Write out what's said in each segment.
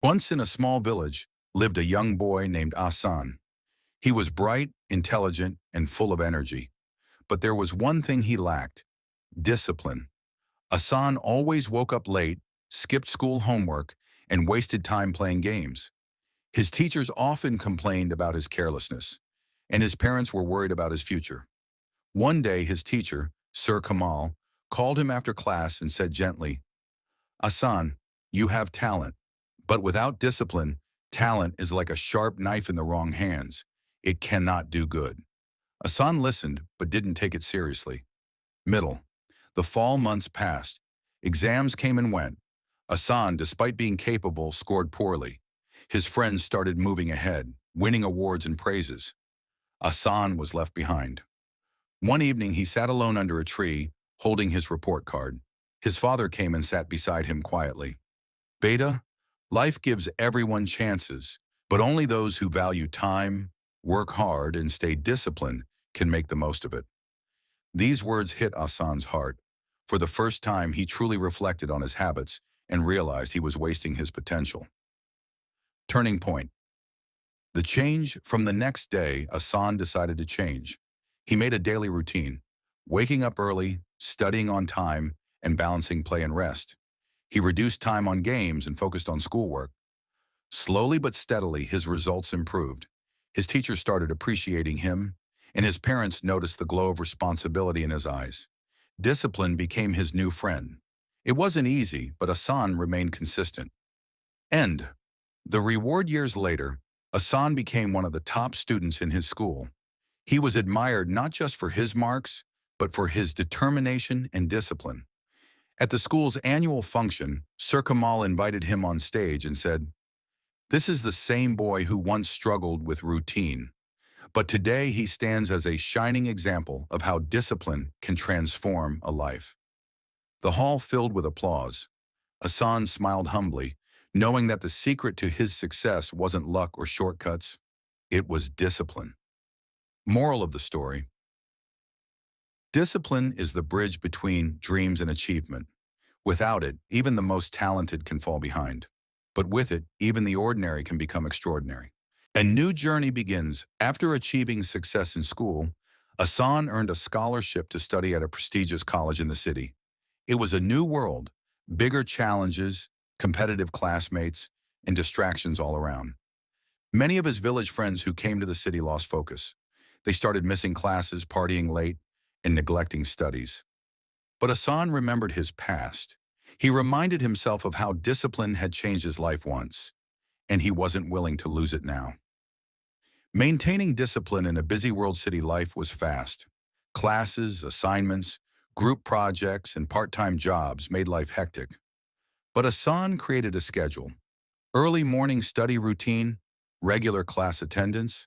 Once in a small village lived a young boy named Asan. He was bright, intelligent, and full of energy. But there was one thing he lacked: discipline. Asan always woke up late, skipped school homework, and wasted time playing games. His teachers often complained about his carelessness, and his parents were worried about his future. One day, his teacher, Sir Kamal, called him after class and said gently, "Asan, you have talent, but without discipline, talent is like a sharp knife in the wrong hands. It cannot do good." Asan listened, but didn't take it seriously. Middle. The fall months passed. Exams came and went. Asan, despite being capable, scored poorly. His friends started moving ahead, winning awards and praises. Asan was left behind. One evening, he sat alone under a tree, holding his report card. His father came and sat beside him quietly. "Beta, life gives everyone chances, but only those who value time, work hard, and stay disciplined can make the most of it." These words hit Asan's heart. For the first time, he truly reflected on his habits and realized he was wasting his potential. Turning point. The change. From the next day, Asan decided to change. He made a daily routine, waking up early, studying on time, and balancing play and rest. He reduced time on games and focused on schoolwork. Slowly but steadily, his results improved. His teachers started appreciating him, and his parents noticed the glow of responsibility in his eyes. Discipline became his new friend. It wasn't easy, but Asan remained consistent. End. The reward. Years later, Asan became one of the top students in his school. He was admired not just for his marks, but for his determination and discipline. At the school's annual function, Sir Kamal invited him on stage and said, "This is the same boy who once struggled with routine, but today he stands as a shining example of how discipline can transform a life." The hall filled with applause. Asan smiled humbly, knowing that the secret to his success wasn't luck or shortcuts. It was discipline. Moral of the story: discipline is the bridge between dreams and achievement. Without it, even the most talented can fall behind. But with it, even the ordinary can become extraordinary. A new journey begins. After achieving success in school, Asan earned a scholarship to study at a prestigious college in the city. It was a new world, bigger challenges, competitive classmates, and distractions all around. Many of his village friends who came to the city lost focus. They started missing classes, partying late, and neglecting studies. But Asan remembered his past. He reminded himself of how discipline had changed his life once, and he wasn't willing to lose it now. Maintaining discipline in a busy world city life was fast. Classes, assignments, group projects, and part-time jobs made life hectic. But Asan created a schedule: early morning study routine, regular class attendance,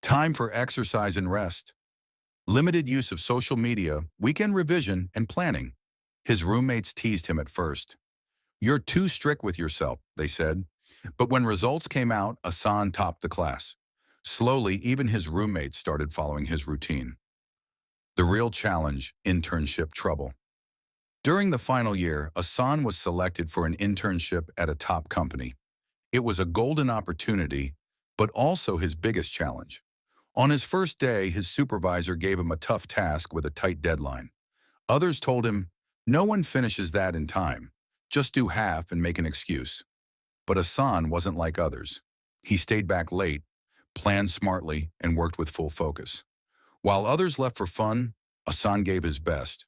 time for exercise and rest, limited use of social media, weekend revision, and planning. His roommates teased him at first. "You're too strict with yourself," they said. But when results came out, Asan topped the class. Slowly, even his roommates started following his routine. The real challenge: internship trouble. During the final year, Asan was selected for an internship at a top company. It was a golden opportunity, but also his biggest challenge. On his first day, his supervisor gave him a tough task with a tight deadline. Others told him, "No one finishes that in time. Just do half and make an excuse." But Asan wasn't like others. He stayed back late, planned smartly, and worked with full focus. While others left for fun, Asan gave his best.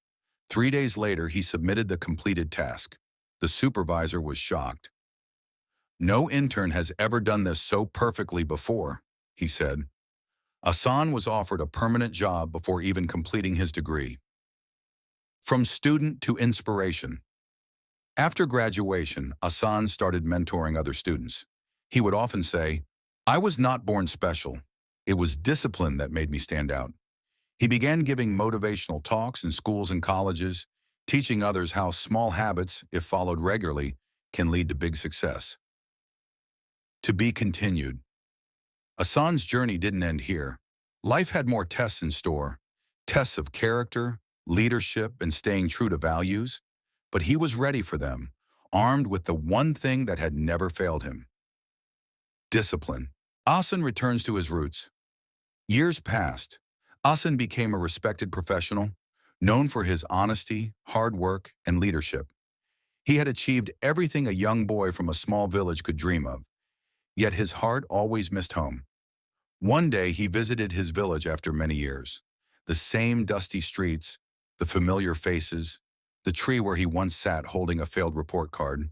3 days later, he submitted the completed task. The supervisor was shocked. "No intern has ever done this so perfectly before," he said. Asan was offered a permanent job before even completing his degree. From student to inspiration. After graduation, Asan started mentoring other students. He would often say, "I was not born special. It was discipline that made me stand out." He began giving motivational talks in schools and colleges, teaching others how small habits, if followed regularly, can lead to big success. To be continued. Asan's journey didn't end here. Life had more tests in store, tests of character, leadership, and staying true to values, but he was ready for them. armed with the one thing that had never failed him: discipline. Asan returns to his roots. Years passed. Asan became a respected professional, known for his honesty, hard work, and leadership. He had achieved everything a young boy from a small village could dream of, yet his heart always missed home. One day he visited his village after many years. The same dusty streets, the familiar faces, the tree where he once sat holding a failed report card.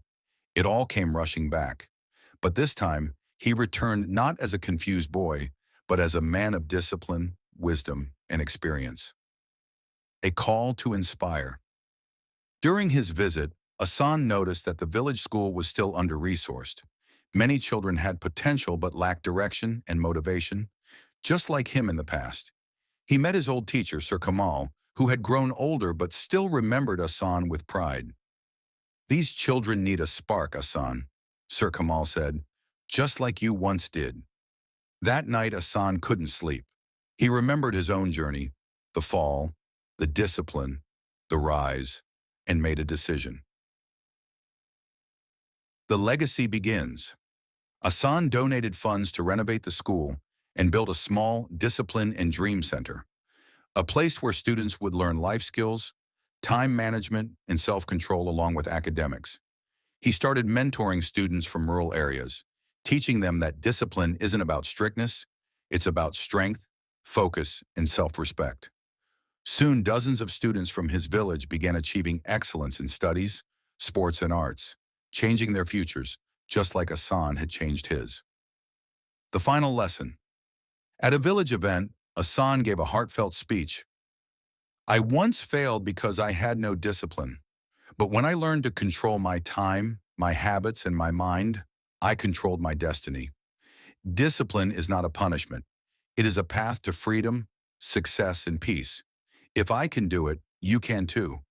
It all came rushing back. But this time, he returned not as a confused boy, but as a man of discipline, wisdom, and experience. A call to inspire. During his visit, Asan noticed that the village school was still under-resourced. Many children had potential but lacked direction and motivation, just like him in the past. He met his old teacher, Sir Kamal, who had grown older but still remembered Asan with pride. "These children need a spark, Asan," Sir Kamal said, "just like you once did." That night, Asan couldn't sleep. He remembered his own journey, the fall, the discipline, the rise, and made a decision. The legacy begins. Asan donated funds to renovate the school and build a small discipline and dream center, a place where students would learn life skills, time management, and self-control along with academics. He started mentoring students from rural areas, teaching them that discipline isn't about strictness, it's about strength, focus, and self-respect. Soon, dozens of students from his village began achieving excellence in studies, sports, and arts, changing their futures, just like Asan had changed his. The final lesson. At a village event, Asan gave a heartfelt speech. "I once failed because I had no discipline, but when I learned to control my time, my habits, and my mind, I controlled my destiny." Discipline is not a punishment. It is a path to freedom, success, and peace. If I can do it, you can too.